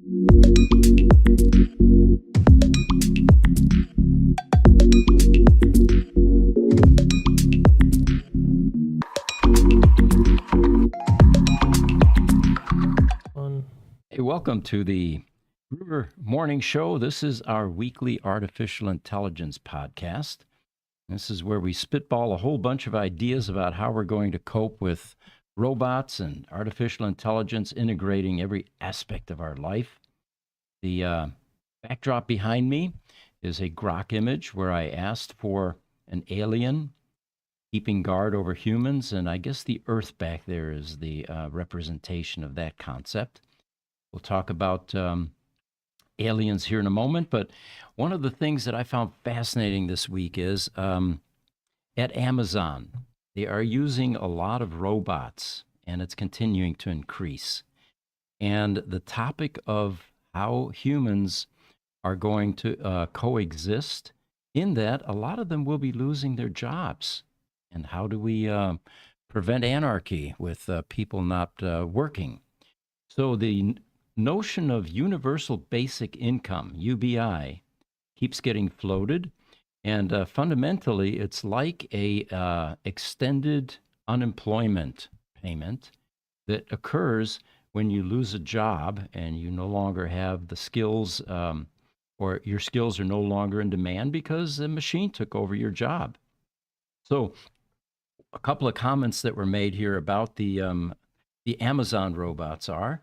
Hey, welcome to the Gruber Morning Show. This is our weekly artificial intelligence podcast. This is where we spitball a whole bunch of ideas about how we're going to cope with robots and artificial intelligence integrating every aspect of our life. The backdrop behind me is a grok image where I asked for an alien keeping guard over humans, and I guess the Earth back there is the representation of that concept. We'll talk about aliens here in a moment, but one of the things that I found fascinating this week is at Amazon, they are using a lot of robots, and it's continuing to increase. And the topic of how humans are going to coexist, in that a lot of them will be losing their jobs. And how do we prevent anarchy with people not working? So the notion of universal basic income, UBI, keeps getting floated, and fundamentally it's like a extended unemployment payment that occurs when you lose a job and you no longer have the skills, or your skills are no longer in demand because the machine took over your job. So a couple of comments that were made here about the Amazon robots are,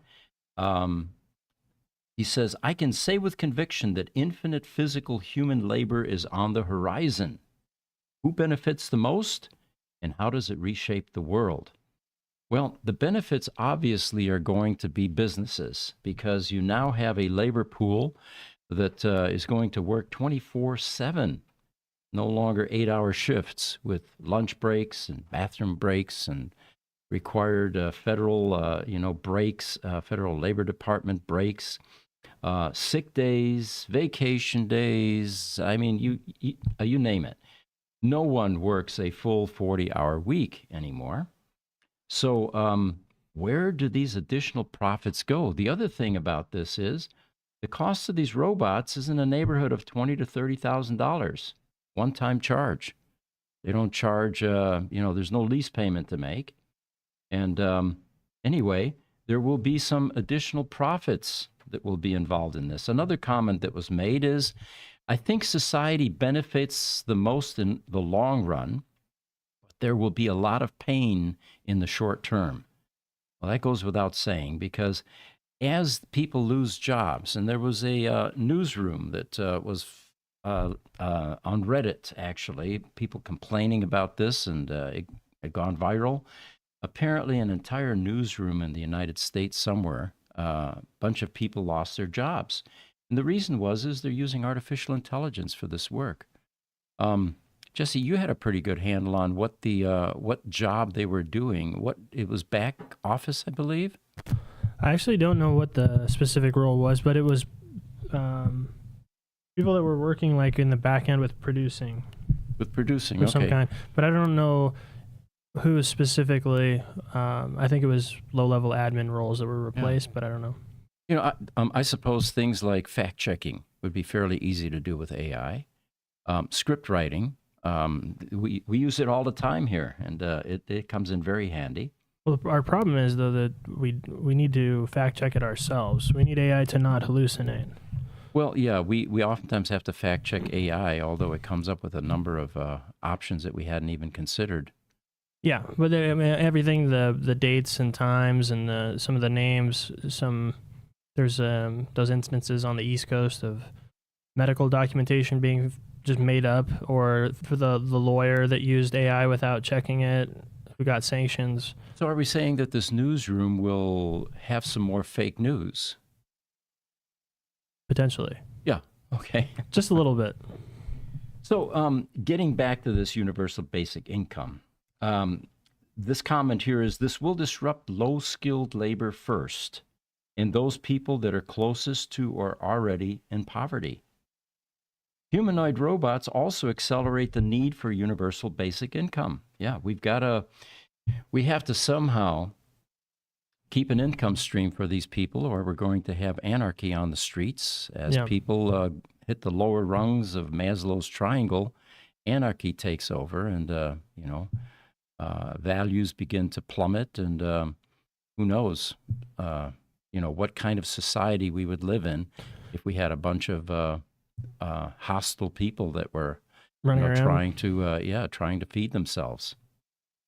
he says, I can say with conviction that infinite physical human labor is on the horizon. Who benefits the most, and how does it reshape the world? Well, the benefits obviously are going to be businesses, because you now have a labor pool that is going to work 24/7, no longer 8-hour shifts with lunch breaks and bathroom breaks and required federal, breaks, Federal Labor Department breaks, sick days, vacation days. I mean, you name it. No one works a full 40-hour week anymore. So where do these additional profits go? The other thing about this is the cost of these robots is in the neighborhood of $20,000 to $30,000, one-time charge. They don't charge, there's no lease payment to make. And anyway, there will be some additional profits that will be involved in this. Another comment that was made is, I think society benefits the most in the long run, but there will be a lot of pain in the short term. Well, that goes without saying, because as people lose jobs, and there was a newsroom that was on Reddit, actually, people complaining about this, and it had gone viral. Apparently, an entire newsroom in the United States somewhere, a bunch of people lost their jobs. And the reason is they're using artificial intelligence for this work. Jesse, you had a pretty good handle on what job they were doing. It was back office, I believe? I actually don't know what the specific role was, but it was people that were working like in the back end with producing. With producing, of some kind. But I don't know who specifically. I think it was low-level admin roles that were replaced, but I don't know. I suppose things like fact-checking would be fairly easy to do with AI. Script writing, we use it all the time here, and it comes in very handy. Well, our problem is, though, that we need to fact-check it ourselves. We need AI to not hallucinate. Well, yeah, we oftentimes have to fact-check AI, although it comes up with a number of options that we hadn't even considered. Yeah, but everything, the dates and times and some of the names, there's those instances on the East Coast of medical documentation being just made up, or for the lawyer that used AI without checking it, who got sanctions. So are we saying that this newsroom will have some more fake news? Potentially. Yeah, okay. Just a little bit. So getting back to this universal basic income, this comment here is, this will disrupt low-skilled labor first, and those people that are closest to or already in poverty. Humanoid robots also accelerate the need for universal basic income. Yeah, we have to somehow keep an income stream for these people, or we're going to have anarchy on the streets as Yeah. people hit the lower rungs of Maslow's triangle. Anarchy takes over, and values begin to plummet, and who knows, what kind of society we would live in if we had a bunch of hostile people that were Running around. trying to feed themselves.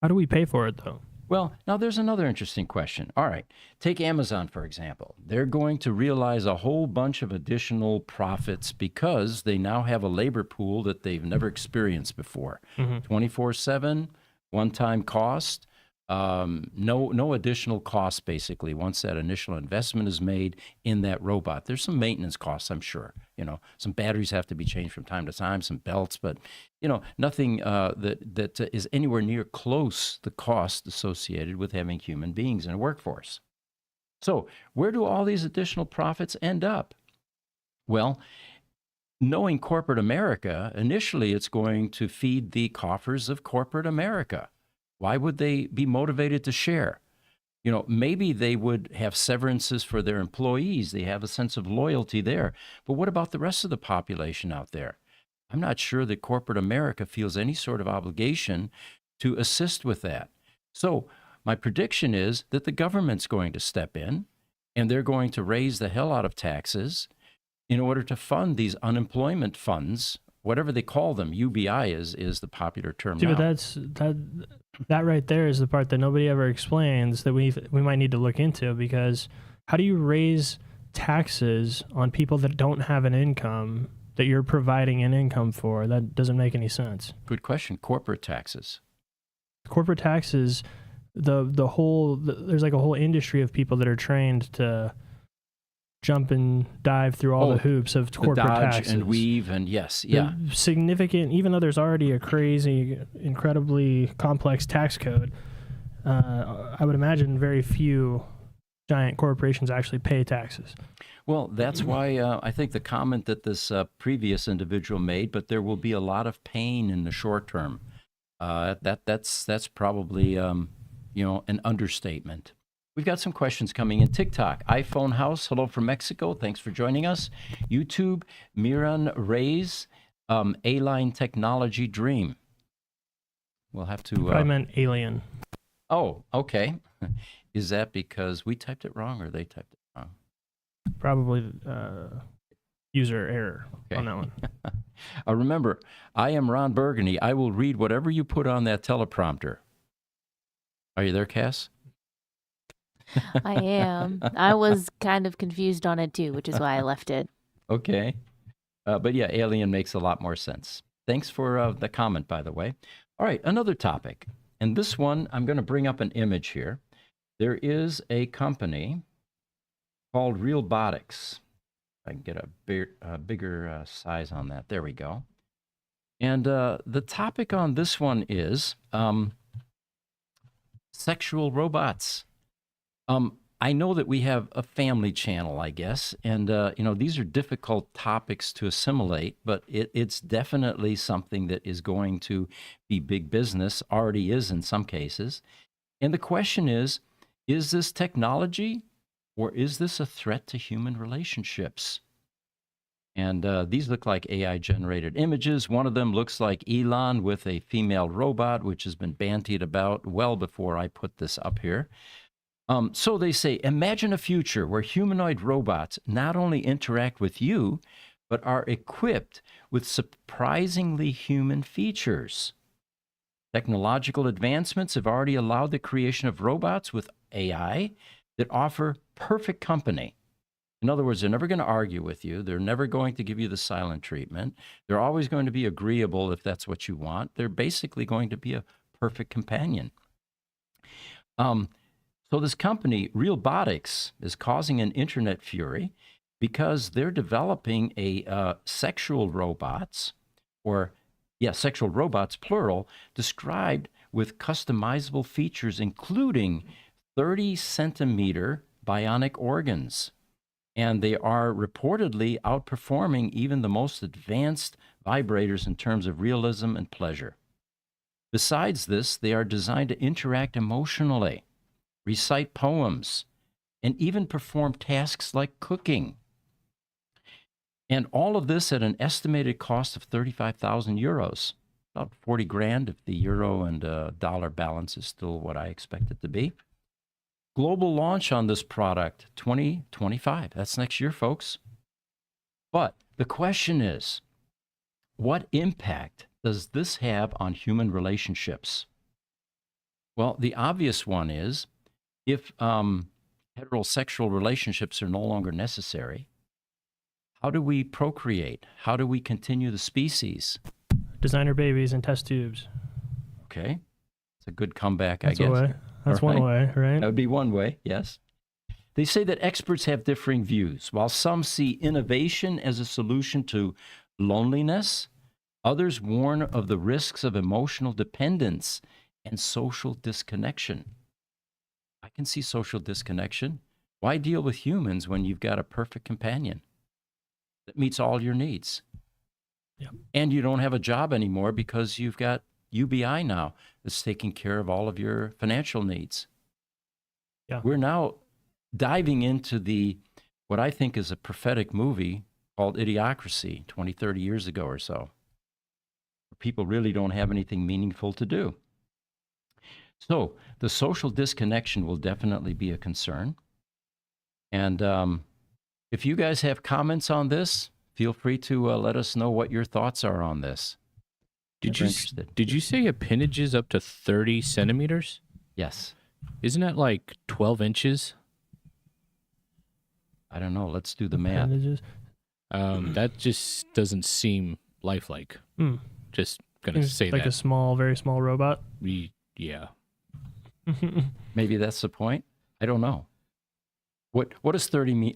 How do we pay for it, though? Well, now there's another interesting question. All right, take Amazon, for example. They're going to realize a whole bunch of additional profits because they now have a labor pool that they've never experienced before. 24/7, one-time cost, no additional cost, basically, once that initial investment is made in that robot. There's some maintenance costs, I'm sure. Some batteries have to be changed from time to time, some belts, but nothing that is anywhere near close the cost associated with having human beings in a workforce. So where do all these additional profits end up? Well, knowing corporate America, initially it's going to feed the coffers of corporate America. Why would they be motivated to share? Maybe they would have severances for their employees. They have a sense of loyalty there. But what about the rest of the population out there? I'm not sure that corporate America feels any sort of obligation to assist with that. So my prediction is that the government's going to step in, and they're going to raise the hell out of taxes in order to fund these unemployment funds, whatever they call them. UBI is the popular term now. But that right there is the part that nobody ever explains that we might need to look into, because how do you raise taxes on people that don't have an income that you're providing an income for? That doesn't make any sense. Good question. Corporate taxes. Corporate taxes, there's like a whole industry of people that are trained to jump and dive through all the hoops of corporate dodge taxes and weave, and significant. Even though there's already a crazy, incredibly complex tax code, I would imagine very few giant corporations actually pay taxes. Well, that's why I think the comment that this previous individual made, but there will be a lot of pain in the short term. That's probably an understatement. We've got some questions coming in. TikTok, iPhone House, hello from Mexico. Thanks for joining us. YouTube, Miran Reyes, A-Line Technology Dream. We'll have to... I meant alien. Oh, okay. Is that because we typed it wrong or they typed it wrong? Probably user error on that one. Remember, I am Ron Burgundy. I will read whatever you put on that teleprompter. Are you there, Cass? I am. I was kind of confused on it too, which is why I left it. Okay. But yeah, alien makes a lot more sense. Thanks for the comment, by the way. All right, another topic. And this one, I'm going to bring up an image here. There is a company called Realbotics. I can get a bigger size on that. There we go. And the topic on this one is sexual robots. I know that we have a family channel, I guess, and these are difficult topics to assimilate, but it's definitely something that is going to be big business, already is in some cases. And the question is this technology, or is this a threat to human relationships? And these look like AI-generated images. One of them looks like Elon with a female robot, which has been bandied about well before I put this up here. So they say, imagine a future where humanoid robots not only interact with you, but are equipped with surprisingly human features. Technological advancements have already allowed the creation of robots with AI that offer perfect company. In other words, they're never going to argue with you. They're never going to give you the silent treatment. They're always going to be agreeable if that's what you want. They're basically going to be a perfect companion. So this company, Realbotics, is causing an internet fury because they're developing a sexual robots, sexual robots, plural, described with customizable features, including 30-centimeter bionic organs. And they are reportedly outperforming even the most advanced vibrators in terms of realism and pleasure. Besides this, they are designed to interact emotionally, recite poems, and even perform tasks like cooking. And all of this at an estimated cost of 35,000 euros, about 40 grand if the euro and dollar balance is still what I expect it to be. Global launch on this product, 2025. That's next year, folks. But the question is, what impact does this have on human relationships? Well, the obvious one is if heterosexual relationships are no longer necessary, how do we procreate? How do we continue the species? Designer babies and test tubes. Okay. It's a good comeback, That's I guess. a way. That's All one way, right? That would be one way, yes. They say that experts have differing views. While some see innovation as a solution to loneliness, others warn of the risks of emotional dependence and social disconnection. I can see social disconnection. Why deal with humans when you've got a perfect companion that meets all your needs? Yep. And you don't have a job anymore because you've got UBI now that's taking care of all of your financial needs. Yeah. We're now diving into what I think is a prophetic movie called Idiocracy 20, 30 years ago or so. People really don't have anything meaningful to do. So the social disconnection will definitely be a concern. And if you guys have comments on this, feel free to let us know what your thoughts are on this. Did We're you interested. did you say appendages up to 30 centimeters? Yes. Isn't that like 12 inches? I don't know. Let's do the math. Appendages. That just doesn't seem lifelike. Hmm. Just gonna It's say like a that. small, very small robot. Yeah. Maybe that's the point. I don't know. What does 30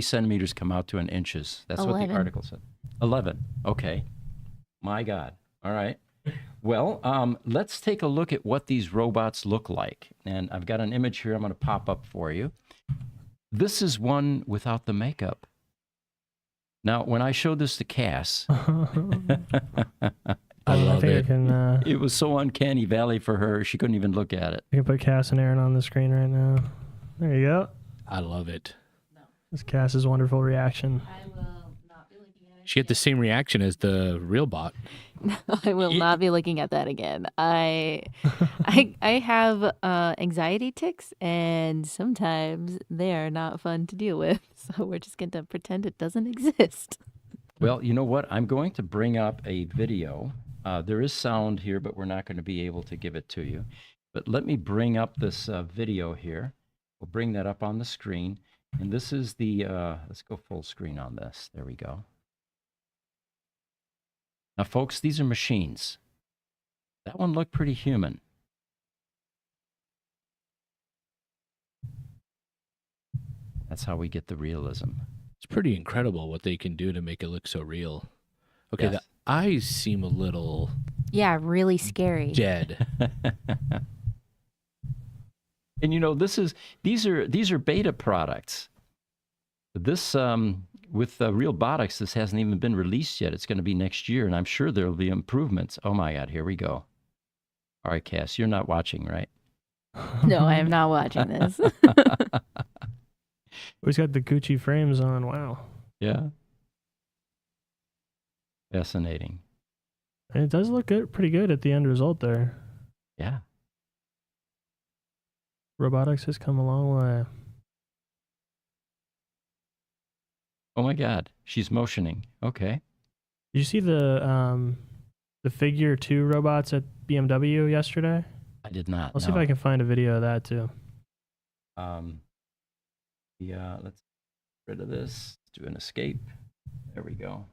centimeters come out to in inches? That's what 11. the article said. 11. Okay. My God. All right. Well, let's take a look at what these robots look like. And I've got an image here I'm going to pop up for you. This is one without the makeup. Now, when I showed this to Cass, I love think it. I can, it was so uncanny valley for her, she couldn't even look at it. I can put Cass and Aaron on the screen right now. There you go. I love it. This Cass's wonderful reaction. I will not be looking at it. She had the same reaction as the real bot. I will not be looking at that again. I have anxiety tics, and sometimes they are not fun to deal with. So we're just going to pretend it doesn't exist. Well, you know what? I'm going to bring up a video. There is sound here, but we're not going to be able to give it to you. But let me bring up this video here. We'll bring that up on the screen. And this is the, let's go full screen on this. There we go. Now, folks, these are machines. That one looked pretty human. That's how we get the realism. It's pretty incredible what they can do to make it look so real. Okay, Yes. the eyes seem a little Yeah, really scary. dead. And you know, these are beta products. This with Realbotics, this hasn't even been released yet. It's going to be next year, and I'm sure there will be improvements. Oh my God, here we go. All right, Cass, you're not watching, right? No, I am not watching this. He's got the Gucci frames on. Wow. Yeah. Fascinating. And it does look good, pretty good at the end result there. Yeah. Robotics has come a long way. Oh my God, she's motioning. Okay. Did you see the Figure 2 robots at BMW yesterday? I did not. I'll see if I can find a video of that too. Yeah, let's get rid of this. Let's do an escape. There we go.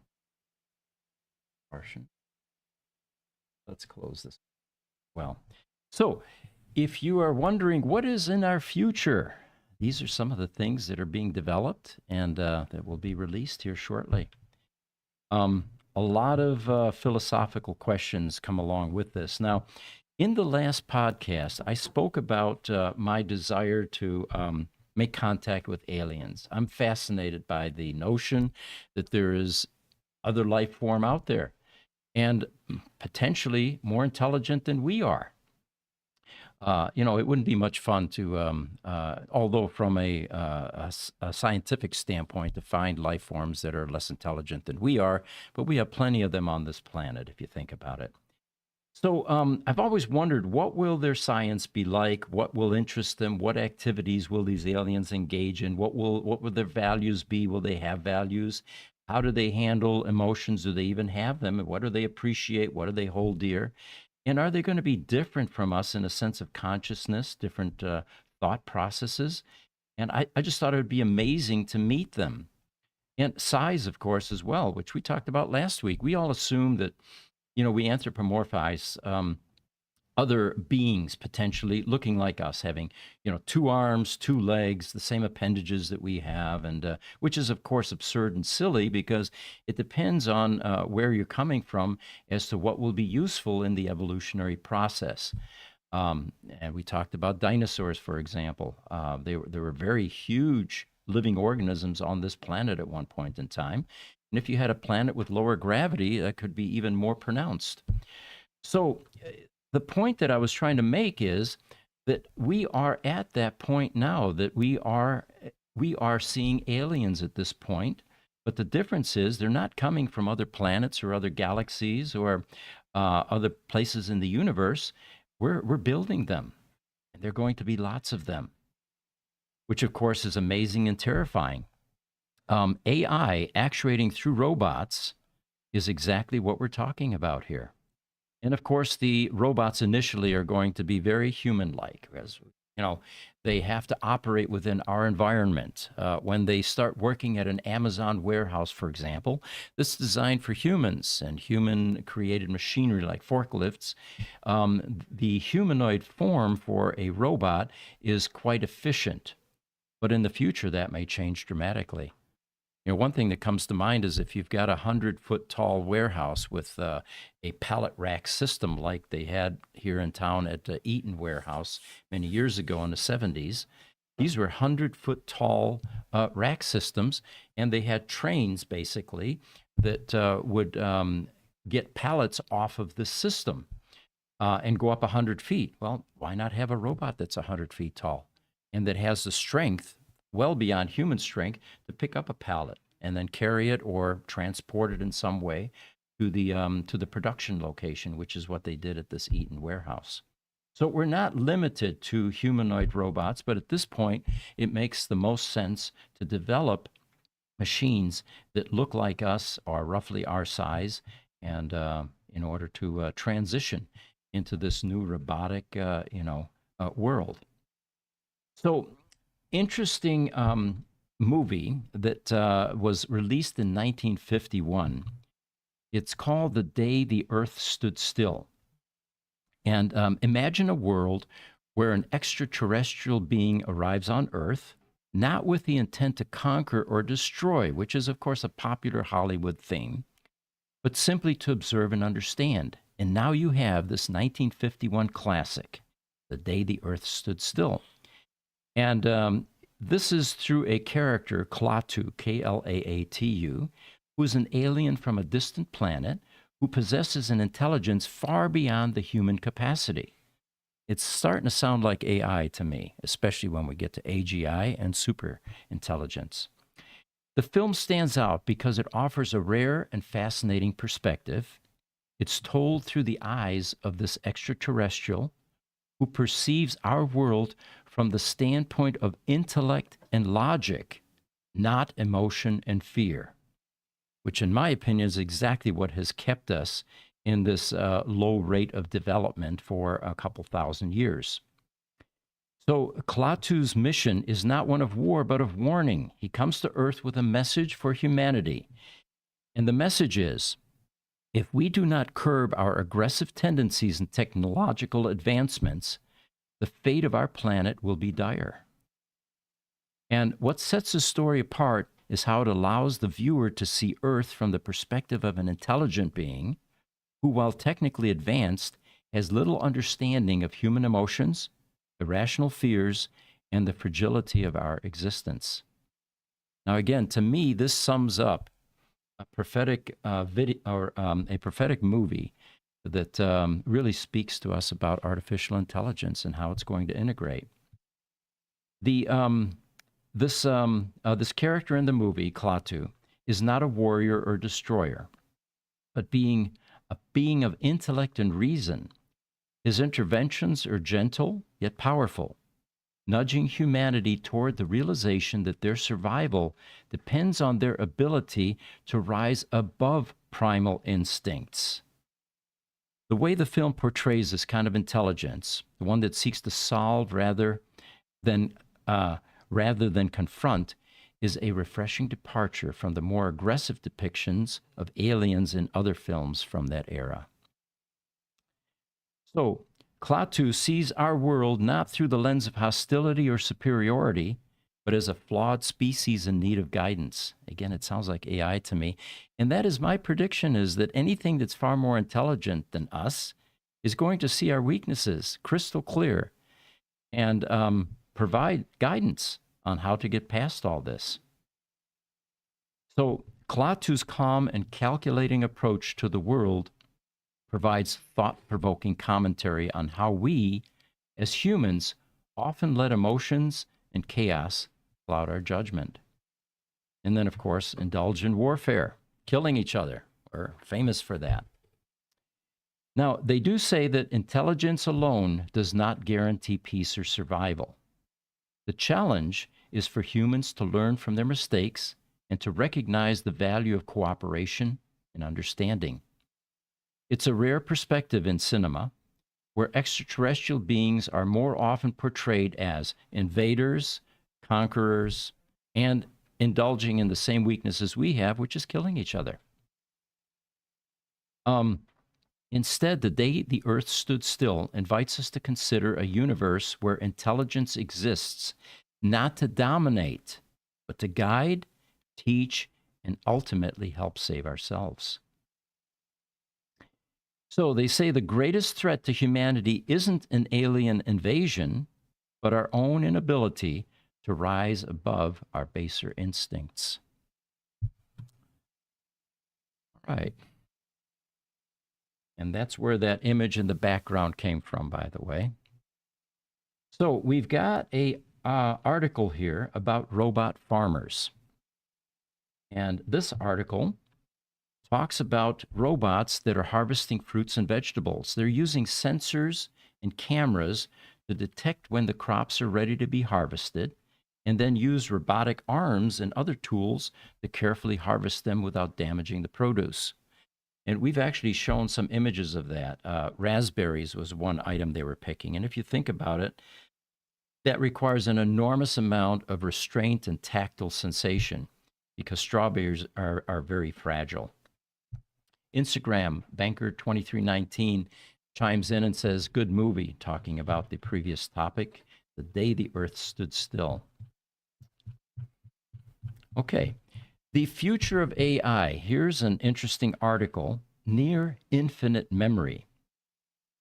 Partition. Let's close this. Well, so if you are wondering what is in our future, these are some of the things that are being developed and that will be released here shortly. A lot of philosophical questions come along with this. Now, in the last podcast, I spoke about my desire to make contact with aliens. I'm fascinated by the notion that there is other life form out there and potentially more intelligent than we are. It wouldn't be much fun to, although from a scientific standpoint, to find life forms that are less intelligent than we are, but we have plenty of them on this planet, if you think about it. So I've always wondered, what will their science be like? What will interest them? What activities will these aliens engage in? What will their values be? Will they have values? How do they handle emotions? Do they even have them? And what do they appreciate? What do they hold dear? And are they going to be different from us in a sense of consciousness, different thought processes? And I just thought it would be amazing to meet them. And size, of course, as well, which we talked about last week. We all assume that, we anthropomorphize other beings potentially looking like us, having, two arms, two legs, the same appendages that we have, and which is, of course, absurd and silly because it depends on where you're coming from as to what will be useful in the evolutionary process. And we talked about dinosaurs, for example. They were very huge living organisms on this planet at one point in time. And if you had a planet with lower gravity, that could be even more pronounced. So the point that I was trying to make is that we are at that point now, that we are seeing aliens at this point. But the difference is they're not coming from other planets or other galaxies or other places in the universe. We're building them, and there are going to be lots of them, which of course is amazing and terrifying. AI actuating through robots is exactly what we're talking about here. And of course, the robots initially are going to be very human-like, as they have to operate within our environment. When they start working at an Amazon warehouse, for example, this is designed for humans and human-created machinery like forklifts. The humanoid form for a robot is quite efficient, but in the future, that may change dramatically. One thing that comes to mind is if you've got a 100-foot tall warehouse with a pallet rack system like they had here in town at the Eaton warehouse many years ago in the 70s. These were 100-foot tall rack systems, and they had trains basically that would get pallets off of the system and go up 100 feet. Well, why not have a robot that's 100 feet tall and that has the strength well beyond human strength to pick up a pallet and then carry it or transport it in some way to the production location, which is what they did at this Eaton warehouse. So we're not limited to humanoid robots, but at this point, it makes the most sense to develop machines that look like us or roughly our size, and in order to transition into this new robotic, world. So interesting movie that was released in 1951. It's called The Day the Earth Stood Still. And imagine a world where an extraterrestrial being arrives on Earth, not with the intent to conquer or destroy, which is, of course, a popular Hollywood theme, but simply to observe and understand. And now you have this 1951 classic, The Day the Earth Stood Still. And this is through a character, Klaatu, Klaatu, who is an alien from a distant planet who possesses an intelligence far beyond the human capacity. It's starting to sound like AI to me, especially when we get to AGI and super intelligence. The film stands out because it offers a rare and fascinating perspective. It's told through the eyes of this extraterrestrial who perceives our world from the standpoint of intellect and logic, not emotion and fear, which in my opinion is exactly what has kept us in this low rate of development for a couple thousand years. So Klaatu's mission is not one of war, but of warning. He comes to Earth with a message for humanity. And the message is, if we do not curb our aggressive tendencies and technological advancements, the fate of our planet will be dire. And what sets the story apart is how it allows the viewer to see Earth from the perspective of an intelligent being who, while technically advanced, has little understanding of human emotions, irrational fears, and the fragility of our existence. Now, again, to me, this sums up a prophetic a prophetic movie that really speaks to us about artificial intelligence and how it's going to integrate. The this character in the movie, Klaatu, is not a warrior or destroyer, but being a being of intellect and reason. His interventions are gentle yet powerful, nudging humanity toward the realization that their survival depends on their ability to rise above primal instincts. The way the film portrays this kind of intelligence, the one that seeks to solve than rather than confront, is a refreshing departure from the more aggressive depictions of aliens in other films from that era. So, Klaatu sees our world not through the lens of hostility or superiority, but as a flawed species in need of guidance. Again, it sounds like AI to me. And that is my prediction, is that anything that's far more intelligent than us is going to see our weaknesses crystal clear and provide guidance on how to get past all this. So Klaatu's calm and calculating approach to the world provides thought-provoking commentary on how we, as humans, often let emotions and chaos cloud our judgment. And then, of course, indulge in warfare, killing each other. We're famous for that. Now, they do say that intelligence alone does not guarantee peace or survival. The challenge is for humans to learn from their mistakes and to recognize the value of cooperation and understanding. It's a rare perspective in cinema where extraterrestrial beings are more often portrayed as invaders, conquerors, and indulging in the same weaknesses we have, which is killing each other. Instead, the day the Earth stood still invites us to consider a universe where intelligence exists, not to dominate, but to guide, teach, and ultimately help save ourselves. So they say the greatest threat to humanity isn't an alien invasion, but our own inability to rise above our baser instincts. All right. And that's where that image in the background came from, by the way. So we've got a article here about robot farmers. And this article talks about robots that are harvesting fruits and vegetables. They're using sensors and cameras to detect when the crops are ready to be harvested, and then use robotic arms and other tools to carefully harvest them without damaging the produce. And we've actually shown some images of that. Raspberries was one item they were picking. And if you think about it, that requires an enormous amount of restraint and tactile sensation because strawberries are very fragile. Instagram, Banker2319 chimes in and says, good movie, talking about the previous topic, The Day the Earth Stood Still. Okay, the future of AI. Here's an interesting article, Near Infinite Memory.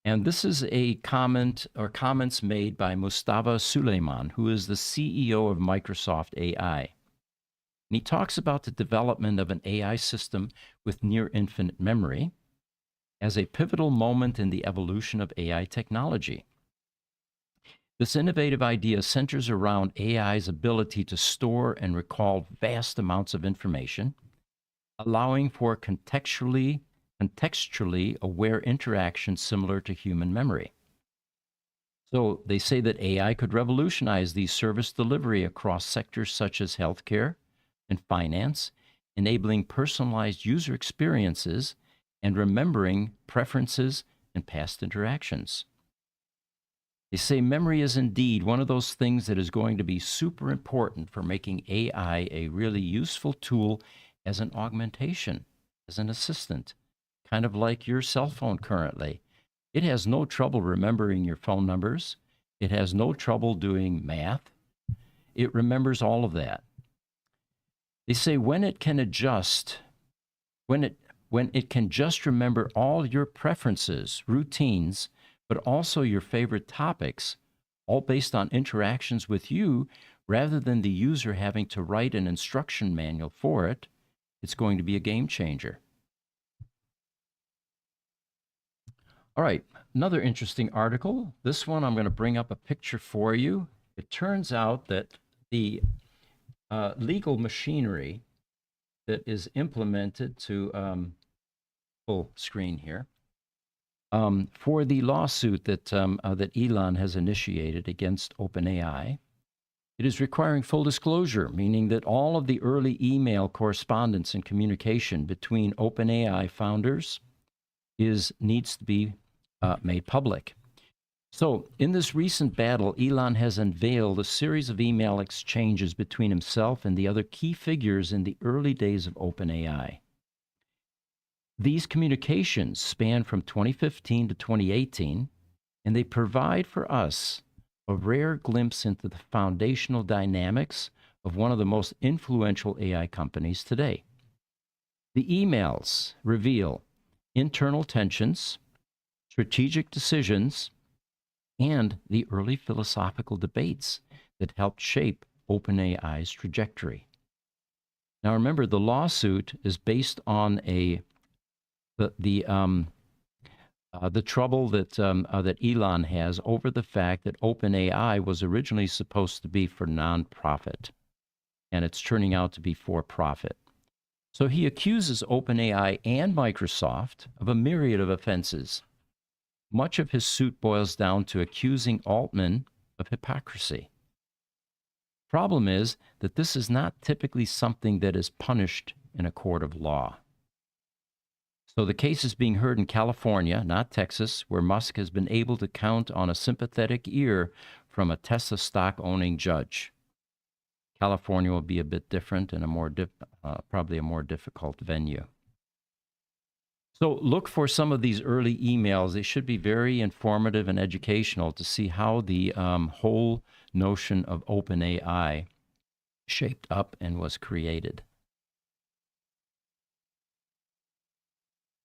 And this is a comment or comments made by Mustafa Suleyman, who is the CEO of Microsoft AI. And he talks about the development of an AI system with near infinite memory as a pivotal moment in the evolution of AI technology. This innovative idea centers around AI's ability to store and recall vast amounts of information, allowing for contextually aware interactions similar to human memory. So they say that AI could revolutionize the service delivery across sectors such as healthcare and finance, enabling personalized user experiences and remembering preferences and past interactions. They say memory is indeed one of those things that is going to be super important for making AI a really useful tool as an augmentation, as an assistant, kind of like your cell phone currently. It has no trouble remembering your phone numbers. It has no trouble doing math. It remembers all of that. They say when it can adjust, when it can just remember all your preferences, routines, but also your favorite topics, all based on interactions with you, rather than the user having to write an instruction manual for it, it's going to be a game changer. All right, another interesting article. This one, I'm going to bring up a picture for you. It turns out that the legal machinery that is implemented to full screen here for the lawsuit that Elon has initiated against OpenAI. It is requiring full disclosure, meaning that all of the early email correspondence and communication between OpenAI founders needs to be made public. So, in this recent battle, Elon has unveiled a series of email exchanges between himself and the other key figures in the early days of OpenAI. These communications span from 2015 to 2018, and they provide for us a rare glimpse into the foundational dynamics of one of the most influential AI companies today. The emails reveal internal tensions, strategic decisions, and the early philosophical debates that helped shape OpenAI's trajectory. Now, remember, the lawsuit is based on the trouble that Elon has over the fact that OpenAI was originally supposed to be for nonprofit, and it's turning out to be for profit. So he accuses OpenAI and Microsoft of a myriad of offenses. Much of his suit boils down to accusing Altman of hypocrisy. Problem is that this is not typically something that is punished in a court of law. So the case is being heard in California, not Texas, where Musk has been able to count on a sympathetic ear from a Tesla stock-owning judge. California will be a bit different and probably a more difficult venue. So look for some of these early emails. They should be very informative and educational to see how the whole notion of OpenAI shaped up and was created.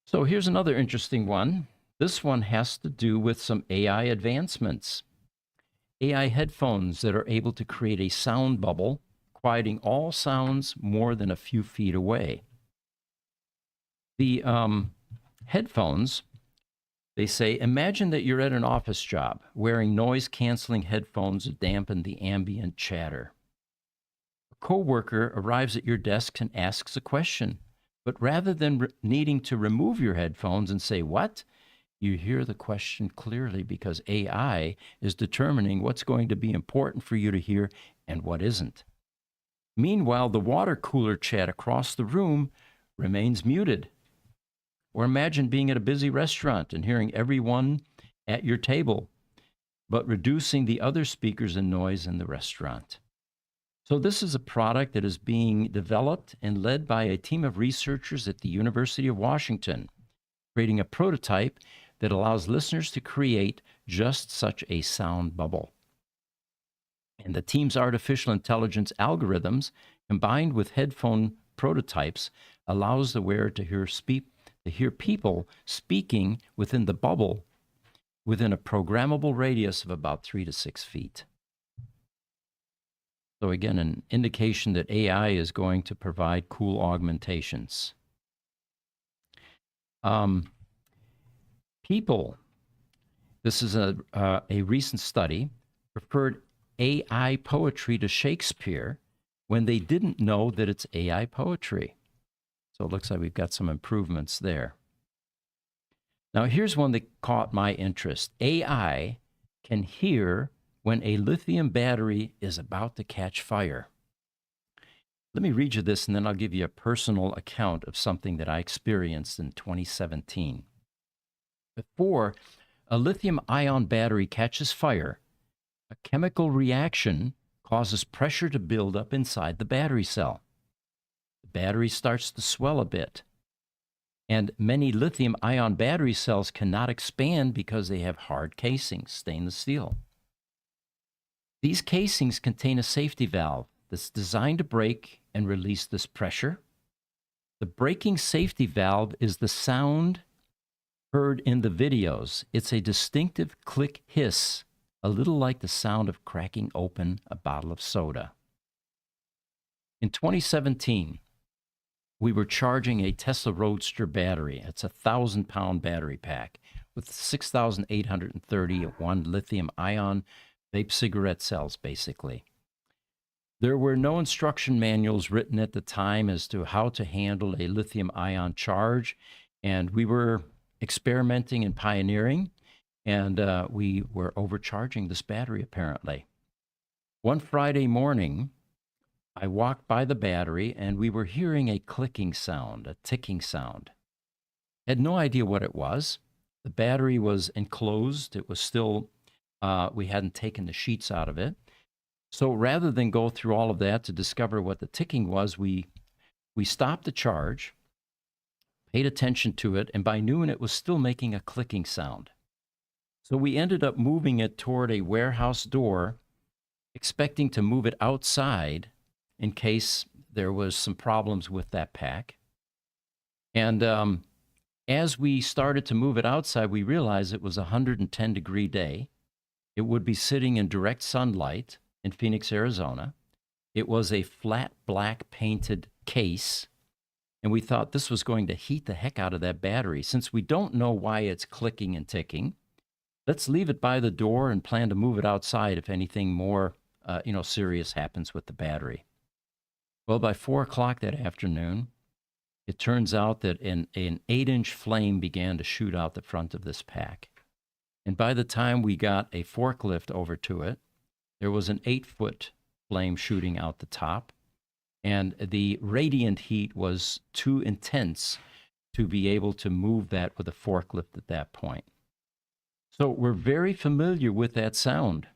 So here's another interesting one. This one has to do with some AI advancements. AI headphones that are able to create a sound bubble, quieting all sounds more than a few feet away. The headphones, they say, imagine that you're at an office job wearing noise-canceling headphones to dampen the ambient chatter. A coworker arrives at your desk and asks a question, but rather than needing to remove your headphones and say, "What?" you hear the question clearly because AI is determining what's going to be important for you to hear and what isn't. Meanwhile, the water cooler chat across the room remains muted. Or imagine being at a busy restaurant and hearing everyone at your table, but reducing the other speakers and noise in the restaurant. So this is a product that is being developed and led by a team of researchers at the University of Washington, creating a prototype that allows listeners to create just such a sound bubble. And the team's artificial intelligence algorithms, combined with headphone prototypes, allows the wearer to hear people speaking within the bubble within a programmable radius of about 3 to 6 feet. So again, an indication that AI is going to provide cool augmentations. People, this is a recent study, preferred AI poetry to Shakespeare when they didn't know that it's AI poetry. So it looks like we've got some improvements there. Now, here's one that caught my interest. AI can hear when a lithium battery is about to catch fire. Let me read you this, and then I'll give you a personal account of something that I experienced in 2017. Before a lithium-ion battery catches fire, a chemical reaction causes pressure to build up inside the battery cell. The battery starts to swell a bit, and many lithium-ion battery cells cannot expand because they have hard casings, stainless steel. These casings contain a safety valve that's designed to break and release this pressure. The breaking safety valve is the sound heard in the videos. It's a distinctive click hiss, a little like the sound of cracking open a bottle of soda. In 2017, we were charging a Tesla Roadster battery. It's a 1,000-pound battery pack. with 6,831 lithium-ion vape cigarette cells, basically. There were no instruction manuals written at the time as to how to handle a lithium-ion charge, and we were experimenting and pioneering, and we were overcharging this battery, apparently. One Friday morning, I walked by the battery, and we were hearing a clicking sound, a ticking sound. Had no idea what it was. The battery was enclosed. It was still, we hadn't taken the sheets out of it. So rather than go through all of that to discover what the ticking was, we stopped the charge, paid attention to it, and by noon it was still making a clicking sound. So we ended up moving it toward a warehouse door, expecting to move it outside in case there was some problems with that pack. And as we started to move it outside, we realized it was a 110-degree day. It would be sitting in direct sunlight in Phoenix, Arizona. It was a flat black painted case, and we thought this was going to heat the heck out of that battery. Since we don't know why it's clicking and ticking, let's leave it by the door and plan to move it outside if anything more serious happens with the battery. Well, by 4 o'clock that afternoon, it turns out that an 8-inch flame began to shoot out the front of this pack. And by the time we got a forklift over to it, there was an 8-foot flame shooting out the top. And the radiant heat was too intense to be able to move that with a forklift at that point. So we're very familiar with that sound.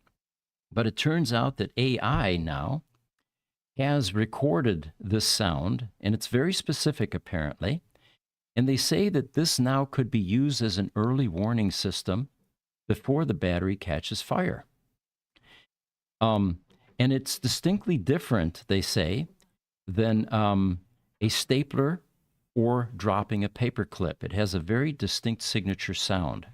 But it turns out that AI now has recorded this sound, and it's very specific apparently. And they say that this now could be used as an early warning system before the battery catches fire. And it's distinctly different, they say, than a stapler or dropping a paper clip. It has a very distinct signature sound.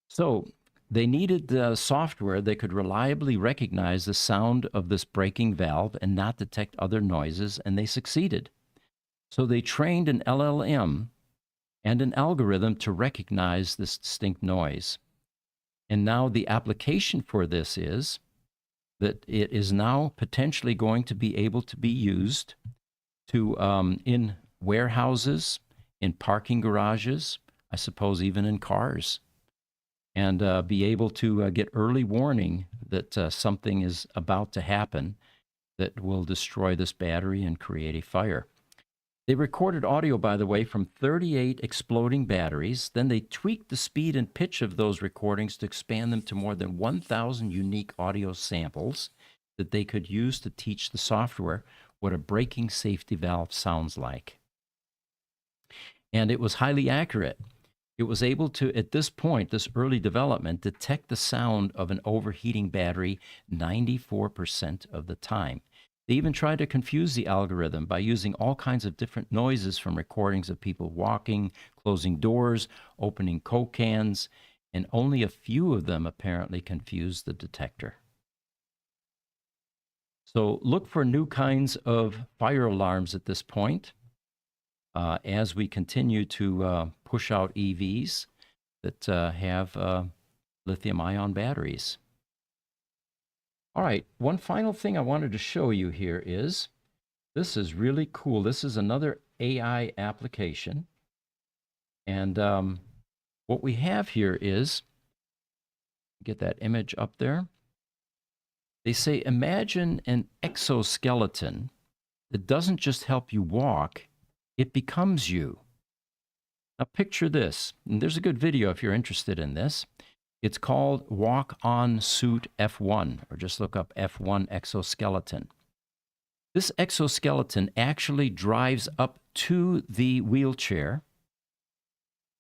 So they needed software that could reliably recognize the sound of this breaking valve and not detect other noises, and they succeeded. So they trained an LLM and an algorithm to recognize this distinct noise. And now the application for this is that it is now potentially going to be able to be used to in warehouses, in parking garages, I suppose even in cars, and be able to get early warning that something is about to happen that will destroy this battery and create a fire. They recorded audio, by the way, from 38 exploding batteries. Then they tweaked the speed and pitch of those recordings to expand them to more than 1,000 unique audio samples that they could use to teach the software what a breaking safety valve sounds like. And it was highly accurate. It was able to, at this point, this early development, detect the sound of an overheating battery 94% of the time. They even tried to confuse the algorithm by using all kinds of different noises from recordings of people walking, closing doors, opening Coke cans, and only a few of them apparently confused the detector. So look for new kinds of fire alarms at this point as we continue to push out EVs that have lithium-ion batteries. All right, one final thing I wanted to show you here is, this is really cool. This is another AI application. And what we have here is, get that image up there. They say, imagine an exoskeleton that doesn't just help you walk, it becomes you. Now picture this, and there's a good video if you're interested in this. It's called Walk On Suit F1, or just look up F1 exoskeleton. This exoskeleton actually drives up to the wheelchair.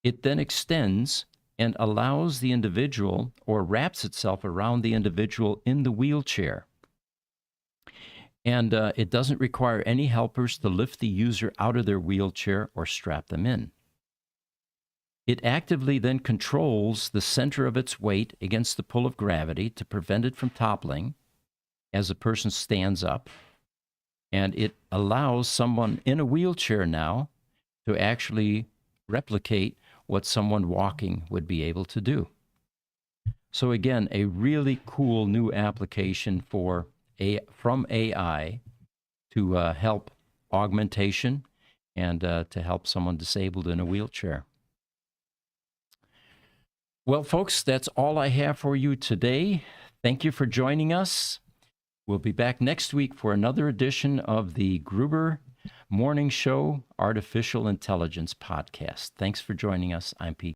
It then extends and allows the individual, or wraps itself around the individual in the wheelchair. And it doesn't require any helpers to lift the user out of their wheelchair or strap them in. It actively then controls the center of its weight against the pull of gravity to prevent it from toppling as a person stands up. And it allows someone in a wheelchair now to actually replicate what someone walking would be able to do. So again, a really cool new application from AI to help augmentation and to help someone disabled in a wheelchair. Well, folks, that's all I have for you today. Thank you for joining us. We'll be back next week for another edition of the Gruber Morning Show Artificial Intelligence Podcast. Thanks for joining us. I'm Pete.